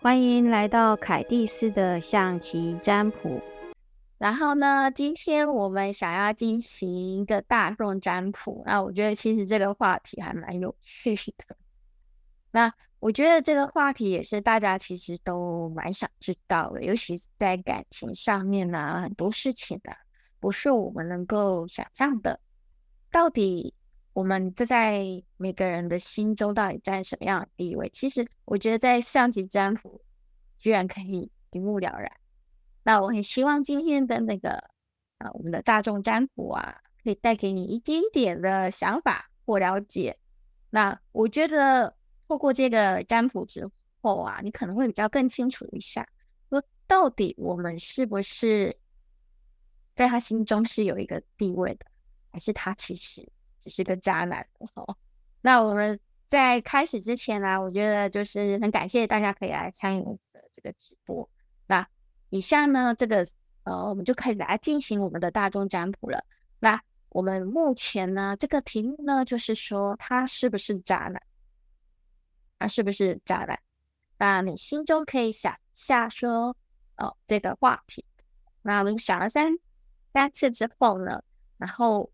欢迎来到凯蒂斯的象棋占卜。然后呢，今天我们想要进行一个大众占卜，那我觉得其实这个话题还蛮有趣的。那我觉得这个话题也是大家其实都蛮想知道的，尤其是在感情上面啊，很多事情啊，不是我们能够想象的。到底我们在每个人的心中到底占什么样的地位？其实我觉得在象棋占卜居然可以一目了然。那我很希望今天的我们的大众占卜啊，可以带给你一点点的想法或了解。那我觉得透过这个占卜之后啊，你可能会比较更清楚一下，说到底我们是不是在他心中是有一个地位的，还是他其实只是个渣男哦？那我们在开始之前呢，我觉得就是很感谢大家可以来参与我们的这个直播。那以下呢，我们就开始来进行我们的大众占卜了。那我们目前呢，这个题目呢，就是说他是不是渣男？他是不是渣男？那你心中可以想一下说，这个话题。那如果想了三次之后呢，然后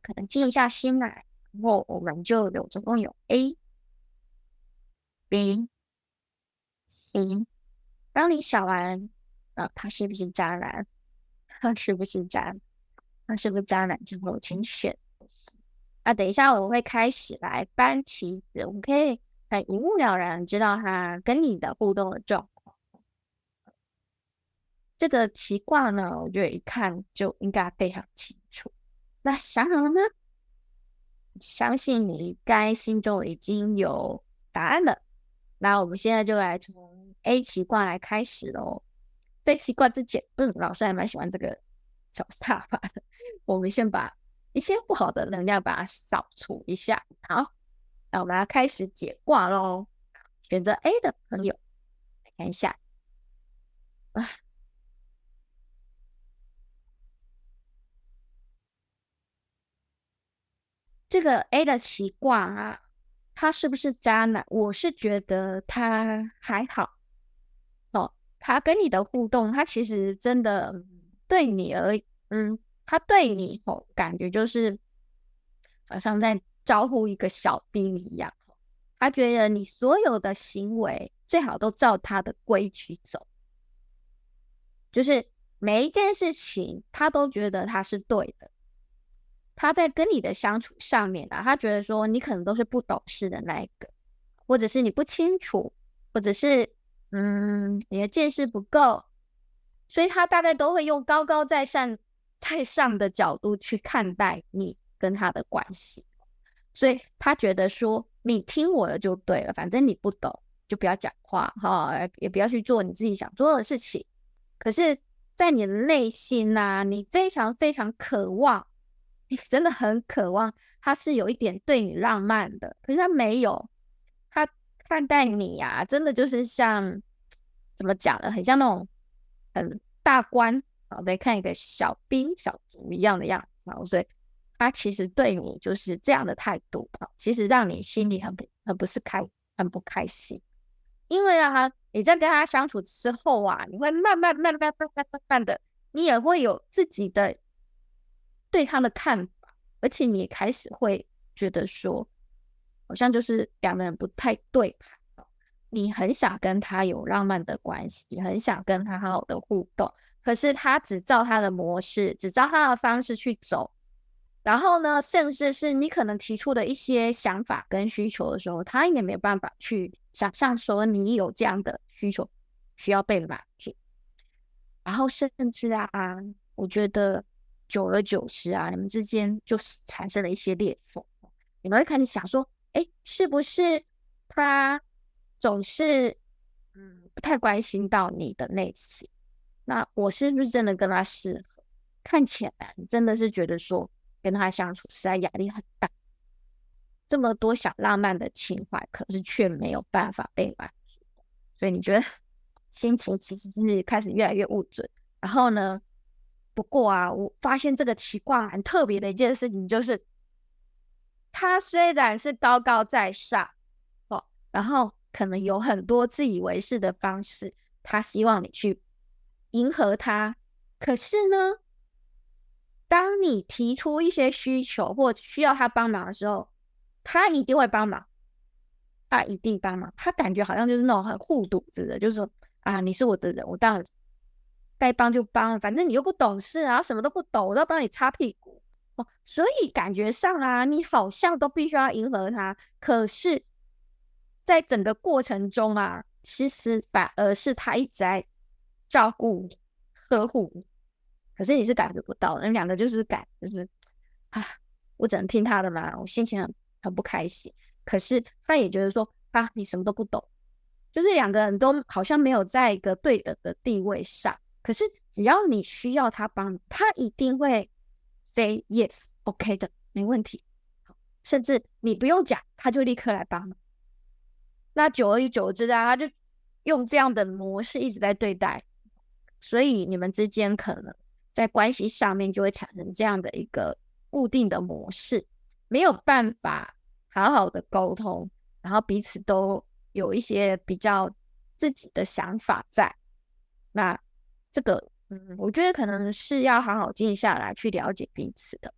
可能静一下心来，然后我们就总共有 A、B。当你想完，他是不是渣男？他是不是渣男？他是不是渣男之后，请选。那等一下我会开始来搬棋子，我们可以很一目了然知道他跟你的互动的状况。这个棋卦呢，我觉得一看就应该非常清楚。那想好了吗？相信你应该心中已经有答案了。那我们现在就来从 A 棋卦来开始咯。在棋卦之前，老师还蛮喜欢这个小煞法的。我们先把一些不好的能量把它扫除一下。好，那我们要开始解卦咯。选择 A 的朋友，来看一下。这个 A 的棋卦啊，他是不是渣男？我是觉得他还好哦。他跟你的互动，他其实真的对你而言，他对你感觉就是好像在招呼一个小兵一样。他觉得你所有的行为最好都照他的规矩走，就是每一件事情他都觉得他是对的。他在跟你的相处上面啊，他觉得说你可能都是不懂事的那一个，或者是你不清楚，或者是你的见识不够，所以他大概都会用高高在上的角度去看待你跟他的关系。所以他觉得说你听我的就对了，反正你不懂就不要讲话哈，也不要去做你自己想做的事情。可是，在你的内心啊，你非常非常渴望，你真的很渴望，他是有一点对你浪漫的，可是他没有，他看待你呀、真的就是像怎么讲呢，很像那种很大官在看一个小兵小卒一样的样子所以他其实对你就是这样的态度其实让你心里很不开心。因为你在跟他相处之后啊，你会慢慢的，你也会有自己的对他的看法，而且你开始会觉得说，好像就是两个人不太对盘你很想跟他有浪漫的关系，很想跟他好好的互动，可是他只照他的模式，只照他的方式去走。然后呢，甚至是你可能提出的一些想法跟需求的时候，他也没有办法去想象说你有这样的需求需要被满足。然后甚至我觉得久而久之你们之间就是产生了一些裂缝。你们会开始想说，哎，是不是他总是不太关心到你的内心？那我是不是真的跟他适合？看起来你真的是觉得说跟他相处实在压力很大，这么多小浪漫的情怀，可是却没有办法被满足，所以你觉得心情其实是开始越来越不准。然后呢，不过我发现这个奇卦很特别的一件事情就是，他虽然是高高在上然后可能有很多自以为是的方式，他希望你去迎合他。可是呢，当你提出一些需求或需要他帮忙的时候，他一定会帮忙，他一定帮忙。他感觉好像就是那种很护犊子的，就是说啊，你是我的人，我当然该帮就帮，反正你又不懂事啊，什么都不懂，我都要帮你擦屁股。所以感觉上啊，你好像都必须要迎合他，可是，在整个过程中啊，其实反而是他一直在照顾你、呵护你，可是你是感觉不到的，那两个就是啊，我只能听他的嘛，我心情很不开心。可是他也觉得说啊，你什么都不懂，就是两个人都好像没有在一个对等的地位上。可是只要你需要他帮你，他一定会 say yes，OK 的，没问题。甚至你不用讲，他就立刻来帮忙。那久而久之啊，他就用这样的模式一直在对待，所以你们之间可能在关系上面就会产生这样的一个固定的模式，没有办法好好的沟通，然后彼此都有一些比较自己的想法在。那这个，我觉得可能是要好好静下来去了解彼此的。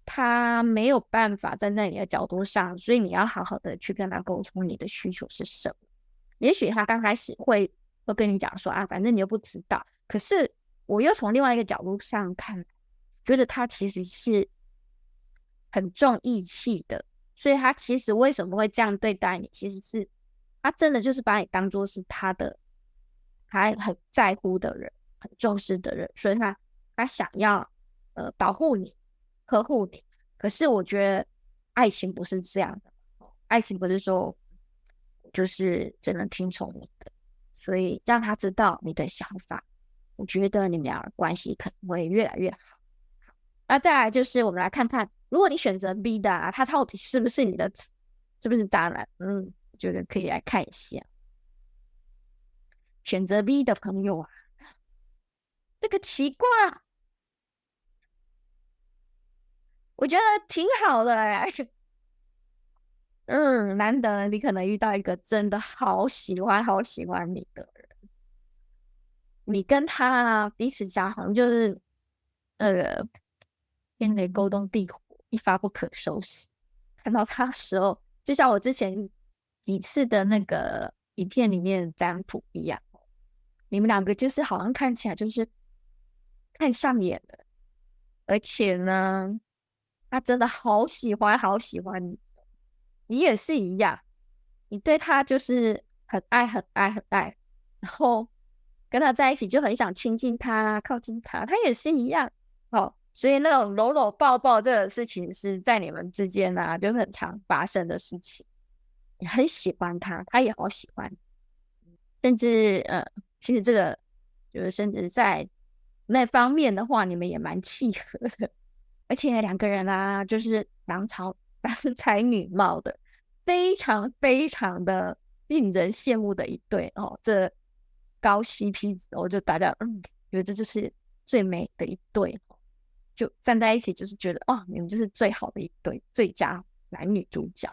他没有办法站在你的角度上，所以你要好好的去跟他沟通你的需求是什么。也许他刚开始会跟你讲说啊，反正你又不知道。可是我又从另外一个角度上看，觉得他其实是很重义气的，所以他其实为什么会这样对待你，其实是他真的就是把你当做是他很在乎的人，很重视的人，所以他想要保护你。呵护你，可是我觉得爱情不是这样的，爱情不是说就是只能听从你的，所以让他知道你的想法，我觉得你们俩的关系可能会越来越好。那再来就是我们来看看，如果你选择 B 的啊，他到底是不是你的，是不是渣男？我觉得可以来看一下，选择 B 的朋友啊，这个奇怪。我觉得挺好的哎、难得你可能遇到一个真的好喜欢、好喜欢你的人，你跟他彼此交好像就是天雷勾动地火，一发不可收拾。看到他的时候，就像我之前几次的那个影片里面的占卜一样，你们两个就是好像看起来就是看上眼了，而且呢，他真的好喜欢、好喜欢你。你也是一样，你对他就是很爱、很爱、很爱，然后跟他在一起就很想亲近他、靠近他，他也是一样。所以那种搂搂抱抱这个事情是在你们之间啊，就很常发生的事情。你很喜欢他，他也好喜欢你，甚至其实这个就是甚至在那方面的话，你们也蛮契合的。而且两个人啊，就是郎才女貌的，非常非常的令人羡慕的一对哦。这高 CP 值，我就大家觉得这就是最美的一对，就站在一起就是觉得哦，你们就是最好的一对，最佳男女主角。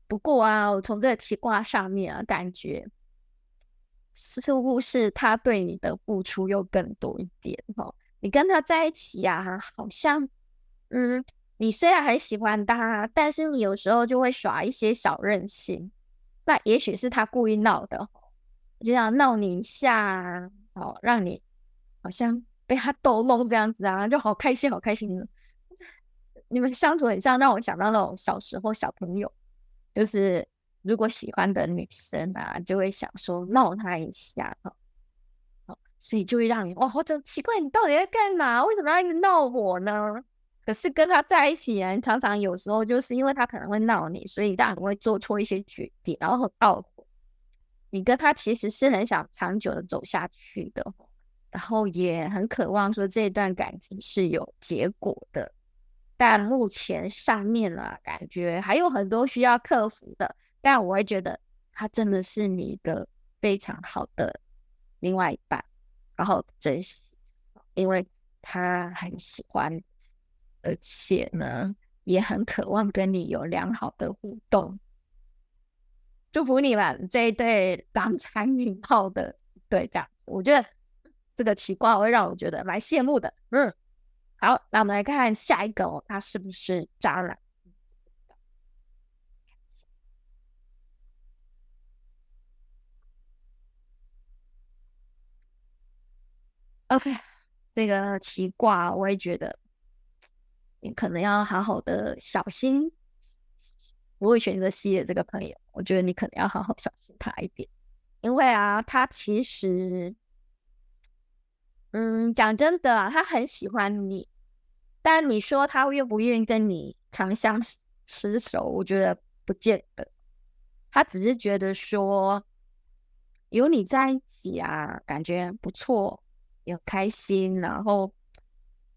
不过啊，我从这个奇卦上面啊，感觉似乎是他对你的付出又更多一点你跟他在一起呀、好像你虽然很喜欢他，但是你有时候就会耍一些小任性。那也许是他故意闹的，就想闹你一下让你好像被他逗弄这样子啊，就好开心，好开心。你们相处很像，让我想到那种小时候小朋友，就是如果喜欢的女生啊，就会想说闹她一下所以就会让你哇，真奇怪，你到底在干嘛？为什么要一直闹我呢？可是跟他在一起啊，常常有时候就是因为他可能会闹你，所以让你会做错一些决定，然后很懊悔。你跟他其实是很想长久的走下去的，然后也很渴望说这段感情是有结果的。但目前上面啊，感觉还有很多需要克服的。但我会觉得他真的是你一个非常好的另外一半，然后珍惜，因为他很喜欢，而且呢，也很渴望跟你有良好的互动。祝福你们这一对郎才女貌的对，这样我觉得这个奇卦会让我觉得蛮羡慕的。好，那我们来看下一个哦，他是不是渣男？OK，这个奇卦我也觉得你可能要好好的小心。我会选择西的这个朋友，我觉得你可能要好好小心他一点，因为啊，他其实，讲真的啊，他很喜欢你，但你说他愿不愿意跟你长相厮守，我觉得不见得。他只是觉得说有你在一起啊，感觉不错，又开心，然后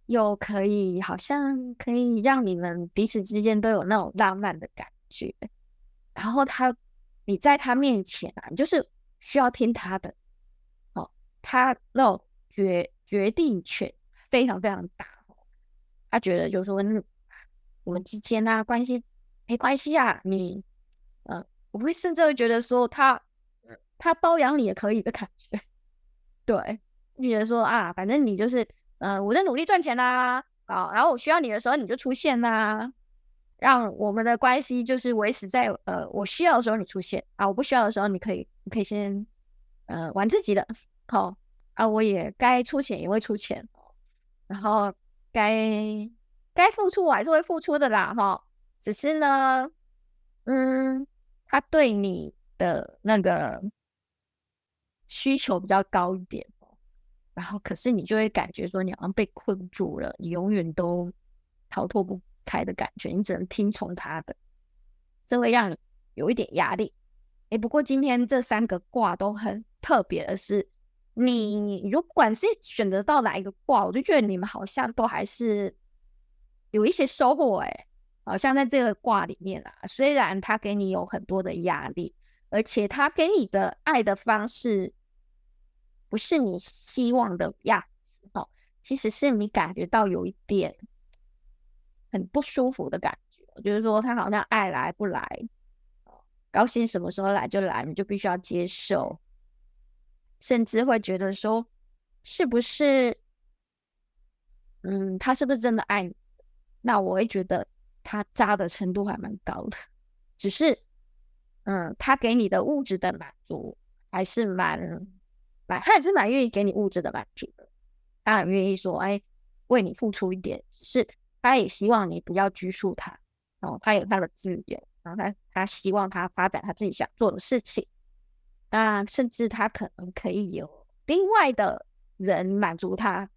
又可以好像可以让你们彼此之间都有那种浪漫的感觉。然后你在他面前啊，你就是需要听他的哦，他那种决定权非常非常大。他觉得就是说，我们之间啊关系没关系啊，我会甚至会觉得说他包养你也可以的感觉。对，就觉得说啊，反正你就是我在努力赚钱啦，然后我需要你的时候你就出现啦，让我们的关系就是维持在我需要的时候你出现啊，我不需要的时候你可以先玩自己的。好啊，我也该出钱也会出钱，然后该付出我还是会付出的啦，哈。只是呢，他对你的那个需求比较高一点，然后可是你就会感觉说你好像被困住了，你永远都逃脱不开的感觉，你只能听从他的，这会让你有一点压力。不过今天这三个卦都很特别的是，你如管是选择到哪一个卦，我就觉得你们好像都还是有一些收获。好像在这个卦里面啊，虽然他给你有很多的压力，而且他给你的爱的方式不是你希望的样子哦，其实是你感觉到有一点很不舒服的感觉，就是说他好像爱来不来，高兴什么时候来就来，你就必须要接受，甚至会觉得说，是不是，他是不是真的爱你？那我会觉得他渣的程度还蛮高的，只是，他给你的物质的满足还是他也是蛮愿意给你物质的满足的，他很愿意说，为你付出一点，只是他也希望你不要拘束他，他有他的自由，然后他希望他发展他自己想做的事情，那甚至他可能可以有另外的人满足他，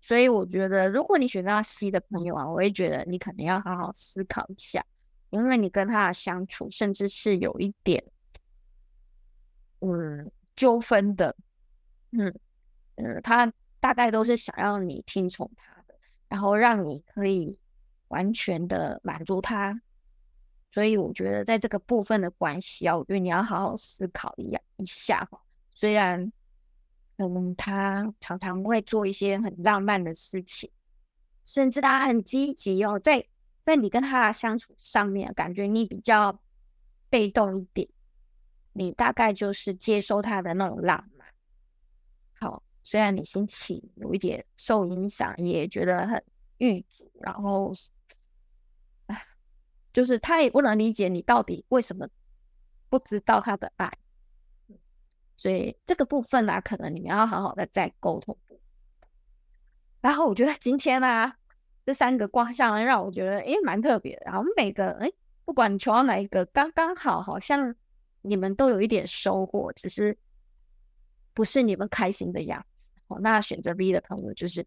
所以我觉得，如果你选到 C 的朋友啊，我会觉得你可能要好好思考一下，因为你跟他的相处，甚至是有一点纠纷的，嗯他大概都是想要你听从他的，然后让你可以完全的满足他，所以我觉得在这个部分的关系啊，我觉得你要好好思考一下哈。虽然他常常会做一些很浪漫的事情，甚至他很积极哦，在你跟他的相处上面，感觉你比较被动一点，你大概就是接收他的那种浪漫。好，虽然你心情有一点受影响，也觉得很郁卒，然后，就是他也不能理解你到底为什么不知道他的爱，所以这个部分呢、可能你们要好好的再沟通。然后我觉得今天呢、这三个卦象让我觉得蛮特别的，然后每个不管你求到哪一个，刚刚好，好像你们都有一点收获，只是不是你们开心的样子。那选择 B 的朋友就是，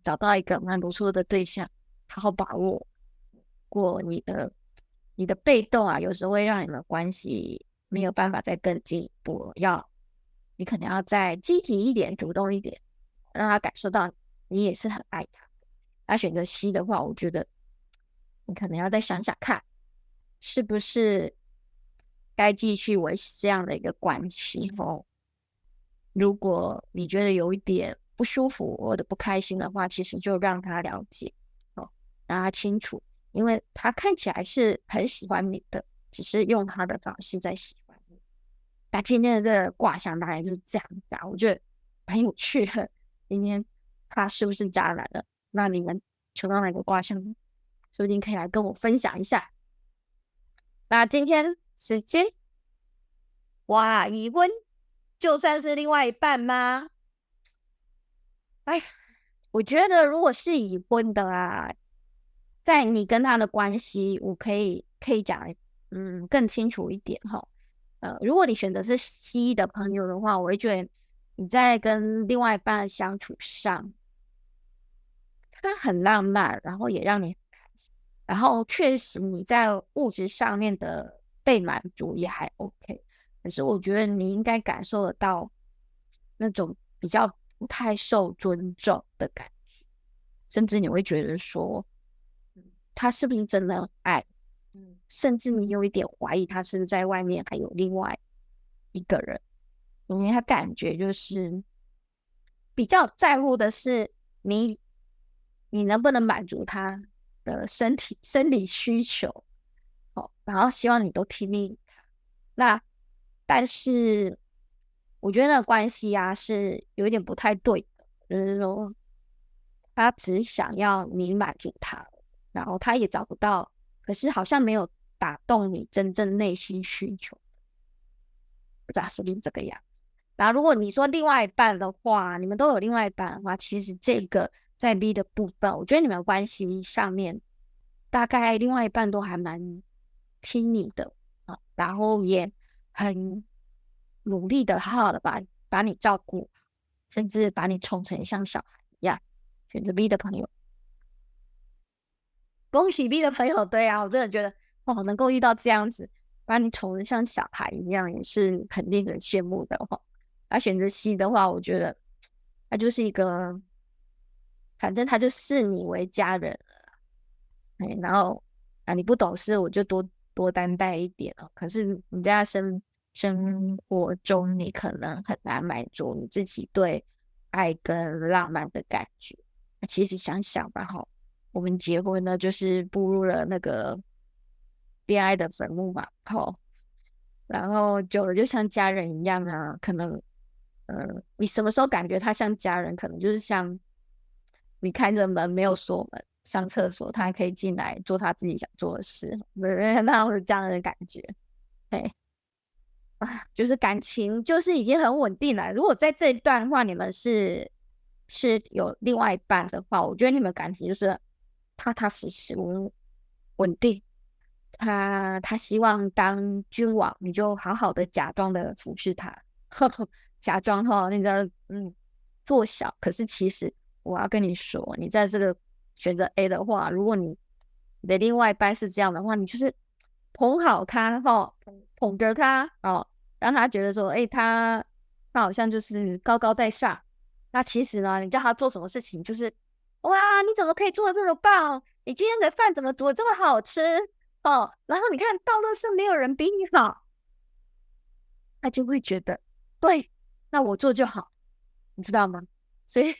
找到一个蛮不错的对象，好好把握过你的被动啊，有时候会让你们关系没有办法再更进一步，你可能要再积极一点、主动一点，让他感受到你也是很爱他。他选择 C 的话，我觉得你可能要再想想看，是不是该继续维持这样的一个关系哦。如果你觉得有一点不舒服或者不开心的话，其实就让他了解，让他清楚，因为他看起来是很喜欢你的，只是用他的方式在喜欢你。那今天的这个卦象大概就是这样子啊，我觉得蛮有趣的。今天他是不是渣男了？那你们求到哪个卦象呢？说不定可以来跟我分享一下。那今天时间，哇，已婚就算是另外一半吗？哎，我觉得如果是已婚的啊，在你跟他的关系，我可以讲更清楚一点哈。如果你选择是西的朋友的话，我会觉得你在跟另外一半相处上，他很浪漫，然后也让你，然后确实你在物质上面的被满足也还 OK，可是我觉得你应该感受得到那种比较不太受尊重的感觉，甚至你会觉得说，他是不是真的爱？甚至你有一点怀疑他是不是在外面还有另外一个人，因为他感觉就是比较在乎的是你能不能满足他的生理需求，然后希望你都听命。那但是我觉得那个关系啊是有一点不太对的，就是说他只想要你满足他，然后他也找不到，可是好像没有打动你真正内心需求，不知道是不是这个样子。然后如果你说另外一半的话，你们都有另外一半的话，其实这个在 B 的部分，我觉得你们关系上面大概另外一半都还蛮听你的啊，然后也很努力的好好的把你照顾，甚至把你宠成像小孩一样。选择 B 的朋友，恭喜 B 的朋友，对啊，我真的觉得哦，能够遇到这样子把你宠得像小孩一样，也是很令人羡慕的哈。他选择 C 的话，我觉得他就是一个，反正他就视你为家人了，然后你不懂事，我就多担待一点哦。可是你在生活中，你可能很难满足你自己对爱跟浪漫的感觉。其实想想吧，哈，我们结婚呢，就是步入了那个恋爱的坟墓嘛，然后久了就像家人一样啊。可能，你什么时候感觉他像家人？可能就是像你开着门没有锁门，上厕所他还可以进来做他自己想做的事，那样是这样的感觉。哎，就是感情就是已经很稳定了。如果在这一段的话，你们是有另外一半的话，我觉得你们感情就是踏踏实实、稳定。他希望当君王，你就好好的假装的服侍他，假装那个做小。可是其实我要跟你说，你在这个选择 A 的话，如果你的另外一半是这样的话，你就是捧好他捧着他让他觉得说，他好像就是高高在上。那其实呢，你叫他做什么事情，就是哇，你怎么可以做的这么棒？你今天的饭怎么煮的这么好吃？然后你看到垃圾没有人比你好，他就会觉得对，那我做就好，你知道吗？所以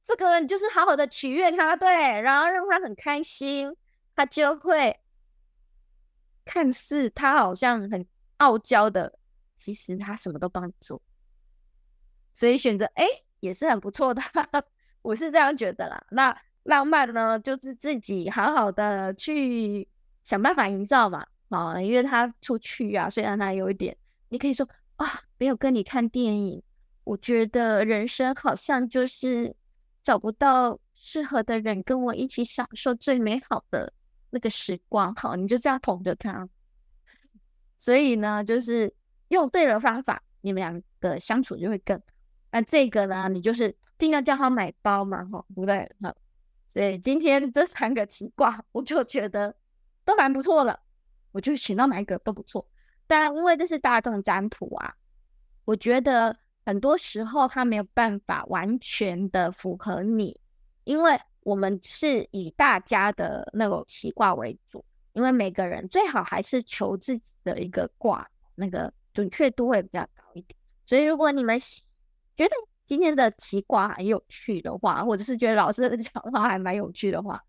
这个你就是好好的取悦他，对，然后让他很开心，他就会看似他好像很傲娇的，其实他什么都帮你做，所以选择也是很不错的，我是这样觉得啦。那浪漫呢，就是自己好好的去想办法营造嘛，因为他出去啊，虽然他有一点，你可以说没有跟你看电影，我觉得人生好像就是找不到适合的人跟我一起享受最美好的那个时光，你就这样捧着他。所以呢，就是用对了方法，你们两个相处就会更好。那这个呢，你就是尽量叫他买包嘛，对不对？所以今天这3个奇卦，我就觉得都蛮不错的，我就选到哪一个都不错。但因为这是大众占卜啊，我觉得很多时候它没有办法完全的符合你，因为我们是以大家的那种奇卦为主，因为每个人最好还是求自己的一个卦，那个准确度会比较高一点。所以如果你们觉得今天的奇卦很有趣的话，或者是觉得老师的讲话还蛮有趣的话，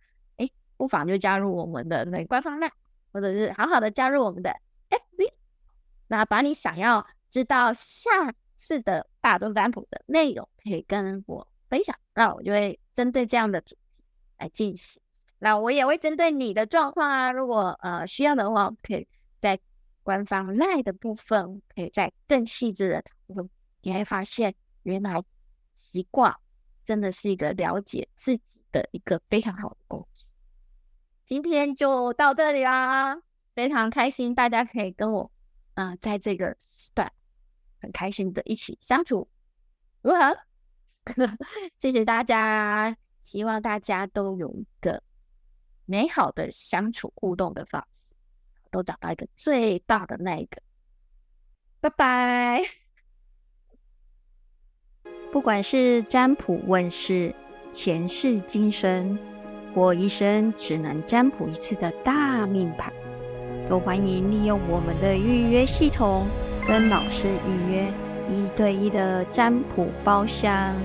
不妨就加入我们的那个官方 LINE，或者是好好的加入我们的 FB， 那把你想要知道下次的大众占卜的内容可以跟我分享，那我就会针对这样的主题来进行。那我也会针对你的状况啊，如果需要的话，可以在官方 LINE 的部分，可以再更细致的讨论。你会发现，原来习卦真的是一个了解自己的一个非常好的工具。今天就到这里啦，非常开心大家可以跟我在这个时段很开心的一起相处，如何？谢谢大家，希望大家都有一个美好的相处互动的方式，都找到一个最大的那一个。拜拜。不管是占卜问世、前世今生，或一生只能占卜一次的大命盘，都欢迎利用我们的预约系统跟老师预约1对1的占卜包厢。